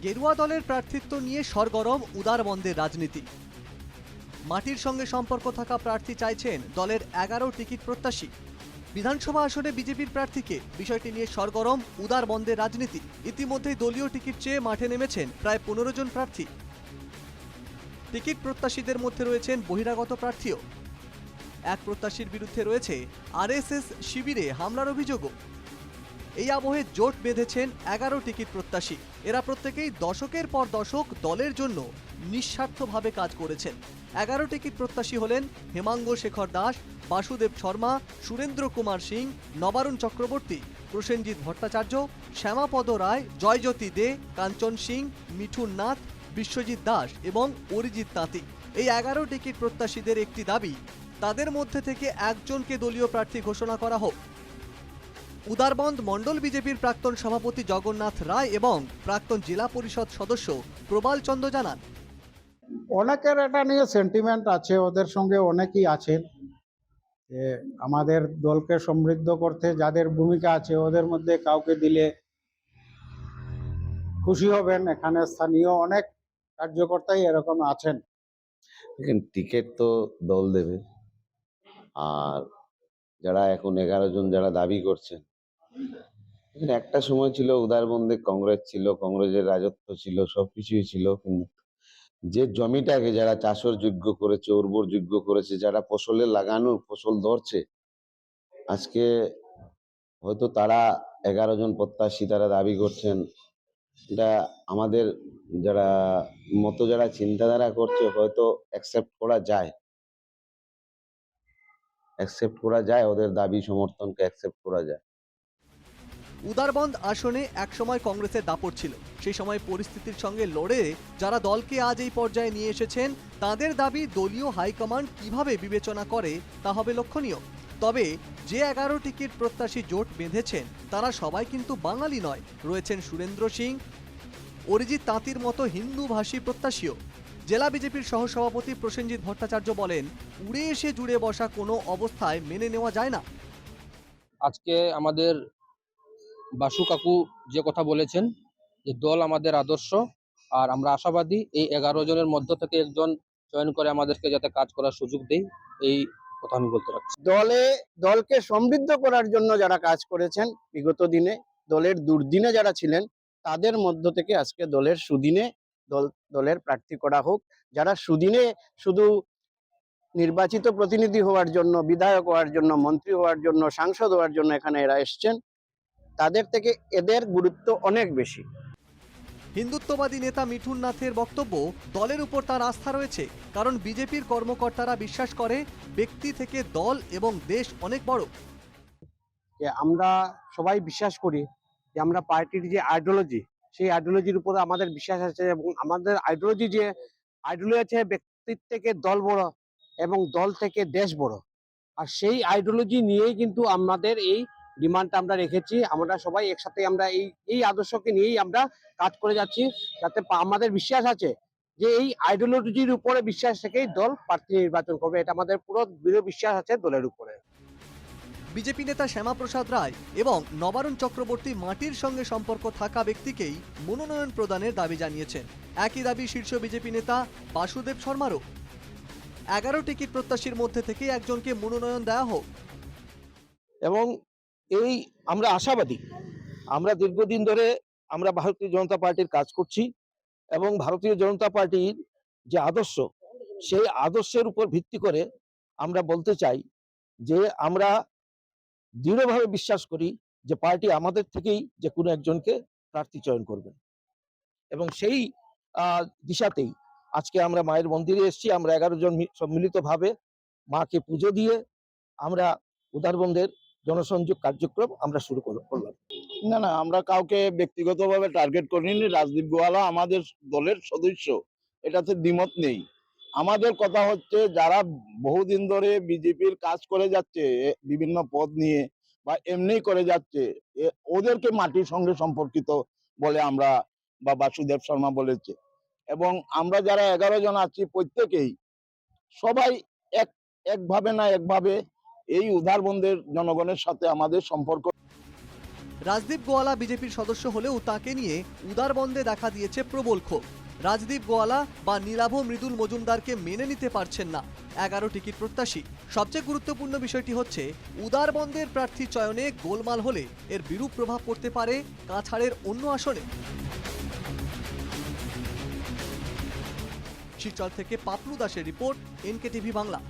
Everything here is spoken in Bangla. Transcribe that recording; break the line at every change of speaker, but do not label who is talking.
গেরুয়া দলের প্রার্থিত্ব নিয়ে সরগরম উদারবন্দের রাজনীতি। মাটির সঙ্গে সম্পর্ক থাকা প্রার্থী চাইছেন দলের 11 টিকিট প্রত্যাশী। বিধানসভা আসনে বিজেপির প্রার্থীকে বিষয়টি নিয়ে সরগরম উদারবন্দের রাজনীতি। ইতিমধ্যেই দলীয় টিকিট চেয়ে মাঠে নেমেছেন প্রায় 15 জন প্রার্থী। টিকিট প্রত্যাশীদের মধ্যে রয়েছেন বহিরাগত প্রার্থীও। এক প্রত্যাশীর বিরুদ্ধে রয়েছে আরএসএস শিবিরে হামলার অভিযোগও। এই আবহে জোট বেঁধেছেন 11 টিকিট প্রত্যাশী। এরা প্রত্যেকেই দশকের পর দশক দলের জন্য নিঃস্বার্থভাবে কাজ করেছেন। 11 টিকিট প্রত্যাশী হলেন হেমাঙ্গ শেখর দাস, বাসুদেব শর্মা, সুরেন্দ্র কুমার সিং, নবারুণ চক্রবর্তী, প্রসেনজিৎ ভট্টাচার্য, শ্যামাপদ রায়, জয়জ্যোতি দে, কাঞ্চন সিং, মিঠুন নাথ, বিশ্বজিৎ দাস এবং অরিজিৎ তাঁতি। এই 11 টিকিট প্রত্যাশীদের একটি দাবি, তাদের মধ্যে থেকে একজনকে দলীয় প্রার্থী ঘোষণা করা হোক। উদারবন্দ মণ্ডল বিজেপির প্রাক্তন সভাপতি জগন্নাথ রায় এবং প্রাক্তন জেলা পরিষদ সদস্য প্রবাল চন্দ্র জানান,
অনেকের এটা নিয়ে সেন্টিমেন্ট আছে, ওদের সঙ্গে অনেকেই আছেন। আমাদের দলকে সমৃদ্ধ করতে যাদের ভূমিকা আছে ওদের মধ্যে কাউকে দিলে খুশি হবেন। এখানে স্থানীয় অনেক কার্যকর্তাই এরকম আছেন।
দেখেন, টিকিট তো দল দেবে, আর যারা এখন 11 জন যারা দাবি করছেন, এখানে একটা সময় ছিল উদারবন্দে কংগ্রেস ছিল, কংগ্রেসের রাজত্ব ছিল, সবকিছুই ছিল। কিন্তু যে জমিটাকে যারা চাষের যোগ্য করেছে, উর্বর যোগ্য করেছে, যারা ফসলে লাগানো ফসল ধরছে, আজকে হয়তো তারা 11 জন প্রত্যাশী তারা দাবি করছেন, এটা আমাদের যারা যারা চিন্তাধারা করছে হয়তো অ্যাকসেপ্ট করা যায়, ওদের দাবি সমর্থনকে অ্যাকসেপ্ট করা যায়।
উদারবন্দ আসনে একসময় কংগ্রেসের দাপট ছিল। সেই সময় পরিস্থিতির সঙ্গে লড়ে যারা দলকে আজ এই পর্যায়ে নিয়ে এসেছেন, তাদের দাবি দলীয় হাইকমান্ড কিভাবে বিবেচনা করে তা হবে লক্ষণীয়। তবে যে 11 টিকিট প্রত্যাশী জোট বেঁধেছেন তারা সবাই কিন্তু বাঙালি নয়। রয়েছেন সুরেন্দ্র সিং, অরিজিৎ তাঁতির মতো হিন্দুভাষী প্রত্যাশীও। জেলা বিজেপির সহসভাপতি প্রসেনজিৎ ভট্টাচার্য বলেন, উড়ে এসে জুড়ে বসা কোনো অবস্থায় মেনে নেওয়া যায় না।
আজকে আমাদের বাসু কাকু যে কথা বলেছেন যে দল আমাদের আদর্শ, আর আমরা আশাবাদী এই 11 জনের মধ্য থেকে একজন চয়ন করে আমাদেরকে যাতে কাজ করার সুযোগ দেয়, এই কথা আমি বলতে রাখছি।
দলকে সমৃদ্ধ করার জন্য যারা কাজ করেছেন বিগত দিনে, দলের দুর্দিনে যারা ছিলেন, তাদের মধ্য থেকে আজকে দলের সুদিনে দলের প্রার্থী করা হোক। যারা সুদিনে শুধু নির্বাচিত প্রতিনিধি হওয়ার জন্য, বিধায়ক হওয়ার জন্য, মন্ত্রী হওয়ার জন্য, সাংসদ হওয়ার জন্য এখানে এরা এসছেন, তাদের থেকে এদের গুরুত্ব অনেক বেশি।
হিন্দুত্ববাদী নেতা মিঠুন নাথের বক্তব্য, দলের উপর তার আস্থা রয়েছে, কারণ বিজেপির কর্মকর্তারা বিশ্বাস করে ব্যক্তি থেকে দল এবং দেশ অনেক বড়।
আমরা সবাই বিশ্বাস করি যে আমরা পার্টির যে আইডিওলজি, সেই আইডিওলজির উপরে আমাদের বিশ্বাস আছে, এবং আমাদের আইডিওলজি আছে ব্যক্তির থেকে দল বড় এবং দল থেকে দেশ বড়। আর সেই আইডিওলজি নিয়েই কিন্তু আমাদের এই ডিমান্ডটা আমরা রেখেছি। আমরা সবাই একসাথে আমরা এই আদর্শকে নিয়েই আমরা কাজ করে যাচ্ছি, যাতে আমাদের বিশ্বাস আছে যে এই আইডিওলজির উপরে বিশ্বাস থেকেই দল প্রার্থী নির্বাচন করবে। এটা আমাদের পুরো দৃঢ় বিশ্বাস আছে দলের উপরে।
বিজেপি নেতা শ্যামাপ্রসাদ রায় এবং নবারুণ চক্রবর্তী মাটির সঙ্গে সম্পর্ক থাকা ব্যক্তিকেই মনোনয়ন প্রদানের দাবি জানিয়েছেন। একই দাবি শীর্ষ বিজেপি নেতা বাসুদেব শর্মারও। 11 টিকিট প্রত্যাশীর মধ্যে থেকে একজনকে মনোনয়ন দেওয়া হোক।
এবং এই আমরা আশাবাদী, আমরা দীর্ঘদিন ধরে আমরা ভারতীয় জনতা পার্টির কাজ করছি, এবং ভারতীয় জনতা পার্টির যে আদর্শ, সেই আদর্শের উপর ভিত্তি করে আমরা বলতে চাই যে আমরা দৃঢ়ভাবে বিশ্বাস করি যে পার্টি আমাদের থেকেই যে কোনো একজনকে প্রার্থী চয়ন করবে, এবং সেই দিশাতেই আজকে আমরা মায়ের মন্দিরে এসেছি। আমরা 11 জন সম্মিলিতভাবে মাকে পুজো দিয়ে আমরা উদারবন্দের জনসংযোগ কার্যক্রম আমরা শুরু করলাম।
না, আমরা কাউকে ব্যক্তিগতভাবে টার্গেট করিনি। রাজদীপ গোয়ালা আমাদের দলের সদস্য, এটাতে দ্বিমত নেই। আমাদের কথা হচ্ছে যারা বহুদিন ধরে বিজেপির কাজ করে যাচ্ছে বিভিন্ন পদ নিয়ে বা এমনি করে যাচ্ছে, ওদেরকে মাটির সঙ্গে সম্পর্কিত বলে আমরা, বা বাসুদেব শর্মা বলেছে, এবং আমরা যারা 11 জন আছি প্রত্যেকেই সবাই একভাবে না একভাবে এই উদারবন্দের জনগণের সাথে আমাদের সম্পর্ক।
রাজদীপ গোয়ালা বিজেপির সদস্য হলেও তাকে নিয়ে উদারবন্দে দেখা দিয়েছে প্রবল ক্ষোভ। রাজদীপ গোয়ালা বা নীলাভ মৃদুল মজুমদারকে মেনে নিতে পারছেন না 11 টিকিট প্রত্যাশী। সবচেয়ে গুরুত্বপূর্ণ বিষয়টি হচ্ছে উদারবন্দের প্রার্থী চয়নে গোলমাল হলে এর বিরূপ প্রভাব পড়তে পারে কাছাড়ের অন্য আসনে। শিলচর থেকে পাপলু দাসের রিপোর্ট, NKTV বাংলা।